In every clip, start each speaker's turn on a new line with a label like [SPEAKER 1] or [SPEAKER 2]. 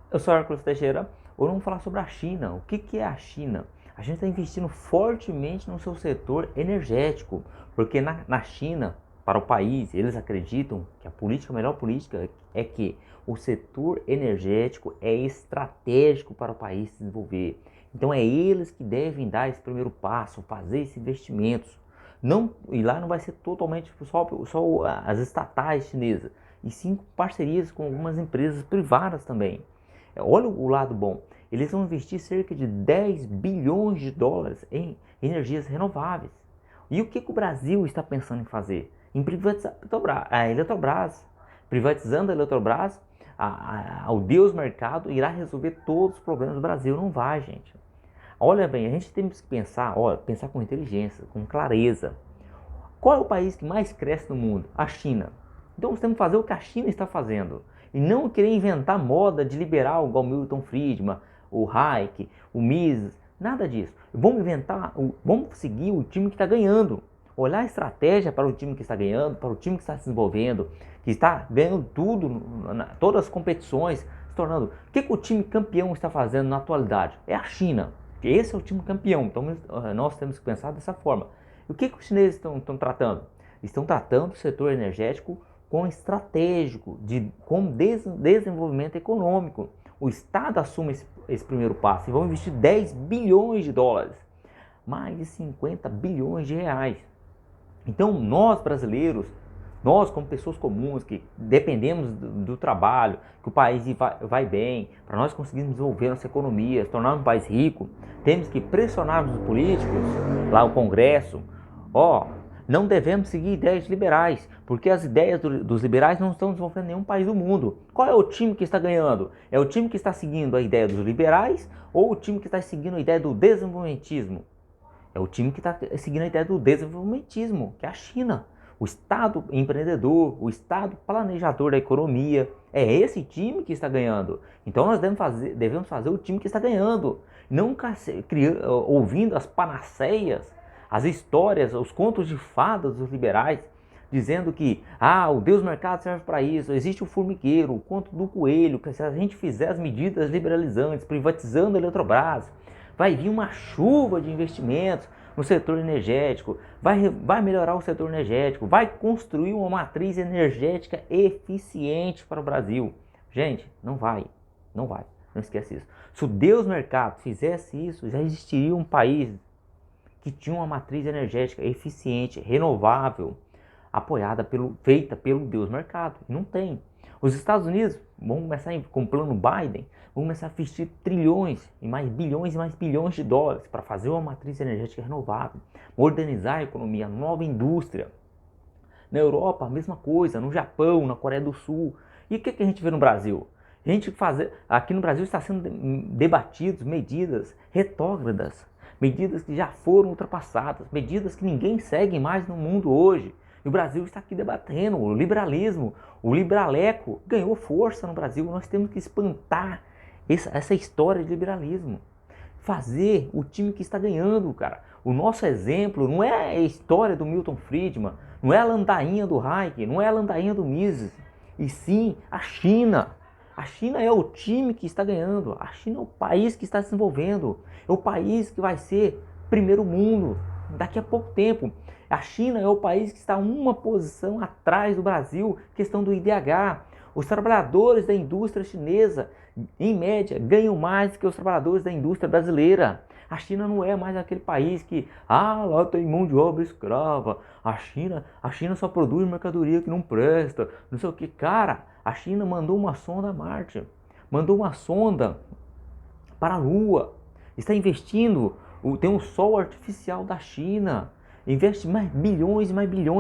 [SPEAKER 1] Eu sou Hércules Teixeira. Hoje vamos falar sobre a China. O que é a China? A gente está investindo fortemente no seu setor energético, porque na China, para o país, eles acreditam que a melhor política é que o setor energético é estratégico para o país se desenvolver. Então é eles que devem dar esse primeiro passo, fazer esses investimentos. Não, e lá não vai ser totalmente só as estatais chinesas, e sim parcerias com algumas empresas privadas também. Olha o lado bom. Eles vão investir cerca de 10 bilhões de dólares em energias renováveis. E o que o Brasil está pensando em fazer? Em privatizar a Eletrobras. Privatizando a Eletrobras, o Deus mercado irá resolver todos os problemas do Brasil. Não vai, gente. Olha bem, a gente tem que pensar com inteligência, com clareza. Qual é o país que mais cresce no mundo? A China. Então nós temos que fazer o que a China está fazendo. E não querer inventar moda de liberal, igual Milton Friedman, o Hayek, o Mises, nada disso. Vamos seguir o time que está ganhando. Olhar a estratégia para o time que está ganhando, para o time que está se desenvolvendo, que está ganhando tudo, todas as competições, se tornando. O que o time campeão está fazendo na atualidade? É a China. Esse é o time campeão. Então nós temos que pensar dessa forma. E o que os chineses estão tratando? Estão tratando o setor energético com estratégico, com desenvolvimento econômico. O Estado assume esse primeiro passo e vão investir 10 bilhões de dólares, mais de 50 bilhões de reais. Então nós brasileiros, nós como pessoas comuns que dependemos do trabalho, que o país vai bem, para nós conseguirmos desenvolver nossa economia, se tornar um país rico, temos que pressionar os políticos, lá o Congresso, não devemos seguir ideias liberais, porque as ideias dos liberais não estão desenvolvendo nenhum país do mundo. Qual é o time que está ganhando? É o time que está seguindo a ideia dos liberais ou o time que está seguindo a ideia do desenvolvimentismo? É o time que está seguindo a ideia do desenvolvimentismo, que é a China. O Estado empreendedor, o Estado planejador da economia. É esse time que está ganhando. Então nós devemos fazer o time que está ganhando. Não ouvindo as panaceias, as histórias, os contos de fadas dos liberais, dizendo que o Deus mercado serve para isso, existe o formigueiro, o conto do coelho, que se a gente fizer as medidas liberalizantes, privatizando a Eletrobras, vai vir uma chuva de investimentos no setor energético, vai melhorar o setor energético, vai construir uma matriz energética eficiente para o Brasil. Gente, não vai, não esquece isso. Se o Deus mercado fizesse isso, já existiria um país que tinha uma matriz energética eficiente, renovável, feita pelo Deus mercado. Não tem. Os Estados Unidos vão começar com o plano Biden, vão começar a investir trilhões e mais bilhões de dólares para fazer uma matriz energética renovável, modernizar a economia, nova indústria. Na Europa, a mesma coisa, no Japão, na Coreia do Sul. E o que a gente vê no Brasil? Aqui no Brasil está sendo debatidas medidas retrógradas, medidas que já foram ultrapassadas, medidas que ninguém segue mais no mundo hoje. E o Brasil está aqui debatendo o liberalismo, o liberaleco ganhou força no Brasil. Nós temos que espantar essa história de liberalismo. Fazer o time que está ganhando, cara. O nosso exemplo não é a história do Milton Friedman, não é a landainha do Hayek, não é a landainha do Mises, e sim a China. A China é o time que está ganhando, a China é o país que está se desenvolvendo, é o país que vai ser primeiro mundo daqui a pouco tempo. A China é o país que está uma posição atrás do Brasil, questão do IDH. Os trabalhadores da indústria chinesa, em média, ganham mais que os trabalhadores da indústria brasileira. A China não é mais aquele país que, lá tem mão de obra escrava. A China só produz mercadoria que não presta, não sei o que. Cara, a China mandou uma sonda a Marte, mandou uma sonda para a Lua, está investindo, tem um sol artificial da China, investe mais bilhões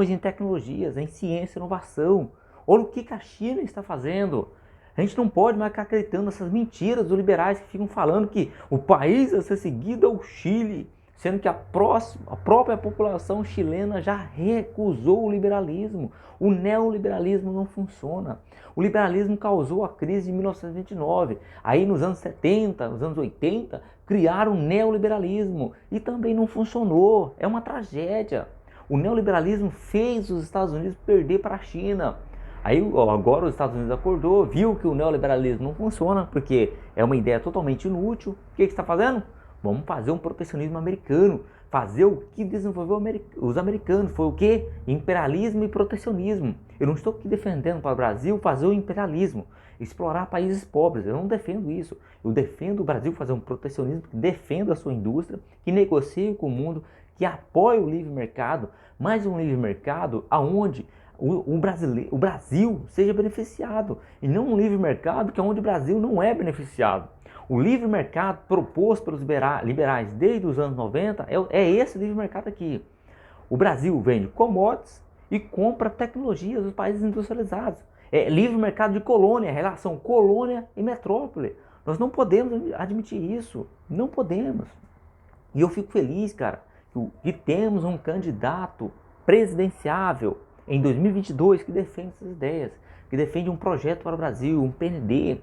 [SPEAKER 1] em tecnologias, em ciência e inovação. Olha o que a China está fazendo. A gente não pode mais ficar acreditando nessas mentiras dos liberais que ficam falando que o país a ser seguido é o Chile, sendo que a própria população chilena já recusou o liberalismo. O neoliberalismo não funciona. O liberalismo causou a crise de 1929. Aí nos anos 70, nos anos 80, criaram o neoliberalismo e também não funcionou. É uma tragédia. O neoliberalismo fez os Estados Unidos perder para a China. Aí agora os Estados Unidos acordou, viu que o neoliberalismo não funciona, porque é uma ideia totalmente inútil. O que está fazendo? Vamos fazer um protecionismo americano, fazer o que desenvolveu os americanos. Foi o que? Imperialismo e protecionismo. Eu não estou aqui defendendo para o Brasil fazer o imperialismo, explorar países pobres. Eu não defendo isso. Eu defendo o Brasil fazer um protecionismo que defenda a sua indústria, que negocie com o mundo, que apoie o livre mercado, mas um livre mercado aonde o Brasil seja beneficiado, e não um livre mercado que é onde o Brasil não é beneficiado. O livre mercado proposto pelos liberais desde os anos 90 é esse livre mercado aqui. O Brasil vende commodities e compra tecnologias dos países industrializados. É livre mercado de colônia, relação colônia e metrópole. Nós não podemos admitir isso, não podemos. E eu fico feliz, cara, que temos um candidato presidenciável em 2022 que defende essas ideias, que defende um projeto para o Brasil, um PND,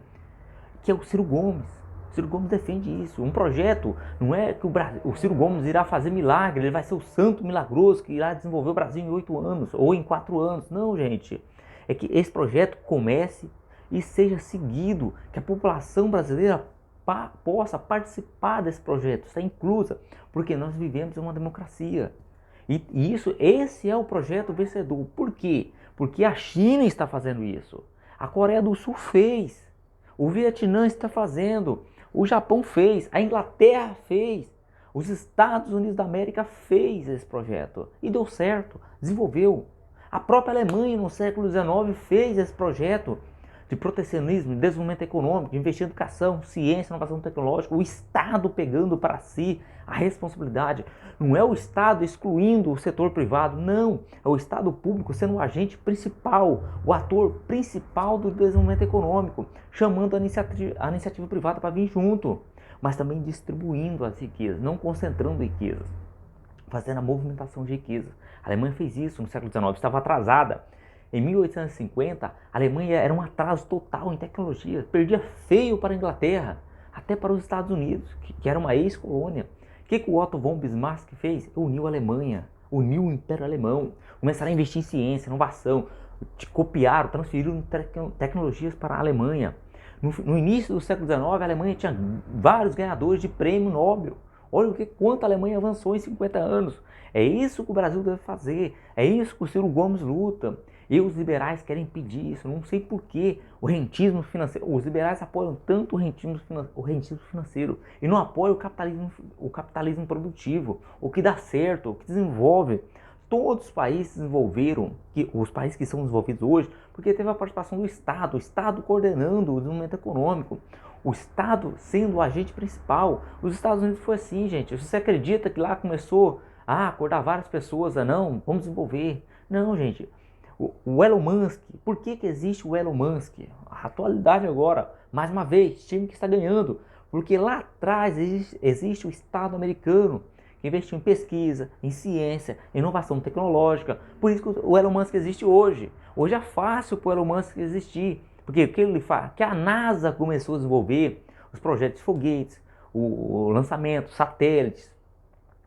[SPEAKER 1] que é o Ciro Gomes. O Ciro Gomes defende isso. Um projeto, não é que o Ciro Gomes irá fazer milagre, ele vai ser o santo milagroso que irá desenvolver o Brasil em 8 anos ou em 4 anos. Não, gente. É que esse projeto comece e seja seguido, que a população brasileira possa participar desse projeto, ser inclusa, porque nós vivemos em uma democracia. E esse é o projeto vencedor. Por quê? Porque a China está fazendo isso. A Coreia do Sul fez. O Vietnã está fazendo. O Japão fez. A Inglaterra fez. Os Estados Unidos da América fez esse projeto. E deu certo. Desenvolveu. A própria Alemanha no século XIX fez esse projeto de protecionismo, de desenvolvimento econômico, de investir em educação, ciência, inovação tecnológica, o Estado pegando para si a responsabilidade. Não é o Estado excluindo o setor privado, não. É o Estado público sendo o agente principal, o ator principal do desenvolvimento econômico, chamando a iniciativa privada para vir junto, mas também distribuindo as riquezas, não concentrando riquezas, fazendo a movimentação de riquezas. A Alemanha fez isso no século XIX, estava atrasada. Em 1850, a Alemanha era um atraso total em tecnologia, perdia feio para a Inglaterra, até para os Estados Unidos, que era uma ex-colônia. O que o Otto von Bismarck fez? Uniu a Alemanha, uniu o Império Alemão, começaram a investir em ciência, inovação, copiaram, transferiram tecnologias para a Alemanha. No início do século XIX, a Alemanha tinha vários ganhadores de prêmio Nobel. Olha quanto a Alemanha avançou em 50 anos. É isso que o Brasil deve fazer, é isso que o Ciro Gomes luta. E os liberais querem impedir isso, não sei porquê. O rentismo financeiro, os liberais apoiam tanto o rentismo financeiro e não apoiam o capitalismo produtivo, o que dá certo, o que desenvolve. Todos os países desenvolveram, os países que são desenvolvidos hoje, porque teve a participação do Estado, o Estado coordenando o desenvolvimento econômico, o Estado sendo o agente principal. Os Estados Unidos foi assim, gente. Você acredita que lá começou a acordar várias pessoas, não, vamos desenvolver. Não, gente. O Elon Musk, por que existe o Elon Musk? A atualidade agora, mais uma vez, time que está ganhando, porque lá atrás existe o Estado americano, que investiu em pesquisa, em ciência, em inovação tecnológica, por isso que o Elon Musk existe hoje. Hoje é fácil para o Elon Musk existir, porque o que ele faz? Que a NASA começou a desenvolver os projetos de foguetes, o lançamento, satélites,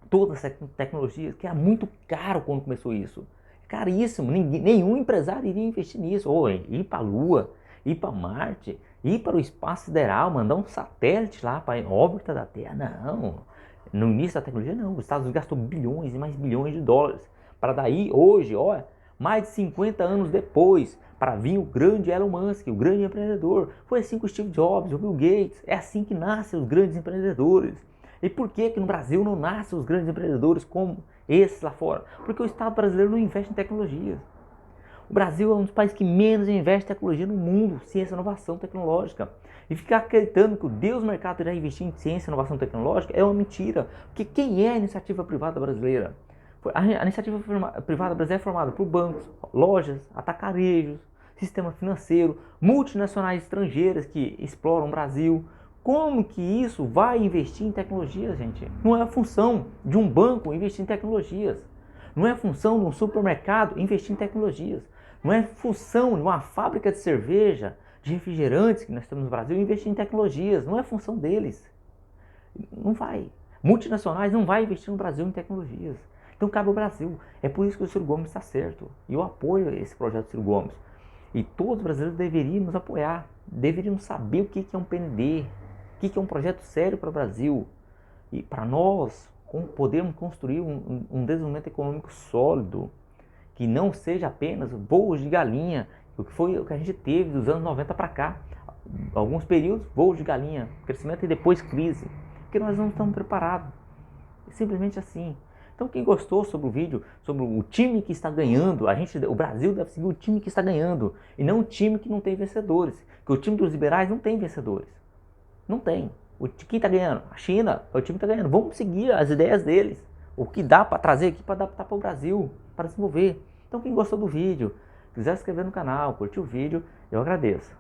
[SPEAKER 1] todas as tecnologias, que era muito caro quando começou isso. Caríssimo, nenhum empresário iria investir nisso, ou ir para a Lua, ir para Marte, ir para o espaço sideral, mandar um satélite lá para a órbita da Terra, não. No início da tecnologia, não. Os Estados Unidos gastou bilhões e mais bilhões de dólares, para daí, hoje, olha, mais de 50 anos depois, para vir o grande Elon Musk, o grande empreendedor. Foi assim com o Steve Jobs, o Bill Gates, é assim que nascem os grandes empreendedores. E por que no Brasil não nascem os grandes empreendedores como esses lá fora? Porque o Estado brasileiro não investe em tecnologias. O Brasil é um dos países que menos investe em tecnologia no mundo, ciência e inovação tecnológica. E ficar acreditando que o Deus mercado irá investir em ciência e inovação tecnológica é uma mentira. Porque quem é a iniciativa privada brasileira? A iniciativa privada brasileira é formada por bancos, lojas, atacarejos, sistema financeiro, multinacionais estrangeiras que exploram o Brasil. Como que isso vai investir em tecnologias, gente? Não é a função de um banco investir em tecnologias. Não é a função de um supermercado investir em tecnologias. Não é função de uma fábrica de cerveja, de refrigerantes que nós temos no Brasil investir em tecnologias. Não é função deles. Não vai. Multinacionais não vai investir no Brasil em tecnologias. Então cabe ao Brasil. É por isso que o Ciro Gomes está certo. E eu apoio esse projeto do Ciro Gomes. E todos os brasileiros deveriam nos apoiar, deveriam saber o que é um PND, o que é um projeto sério para o Brasil. E para nós podermos construir um desenvolvimento econômico sólido, que não seja apenas voos de galinha, o que foi o que a gente teve dos anos 90 para cá. Alguns períodos, voos de galinha, crescimento e depois crise, porque nós não estamos preparados. É simplesmente assim. Então quem gostou sobre o vídeo, sobre o time que está ganhando, o Brasil deve seguir o time que está ganhando, e não o time que não tem vencedores. Porque o time dos liberais não tem vencedores. Não tem. Quem está ganhando? A China. O time que está ganhando. Vamos seguir as ideias deles. O que dá para trazer aqui para adaptar para o Brasil, para desenvolver. Então quem gostou do vídeo, quiser se inscrever no canal, curtir o vídeo, eu agradeço.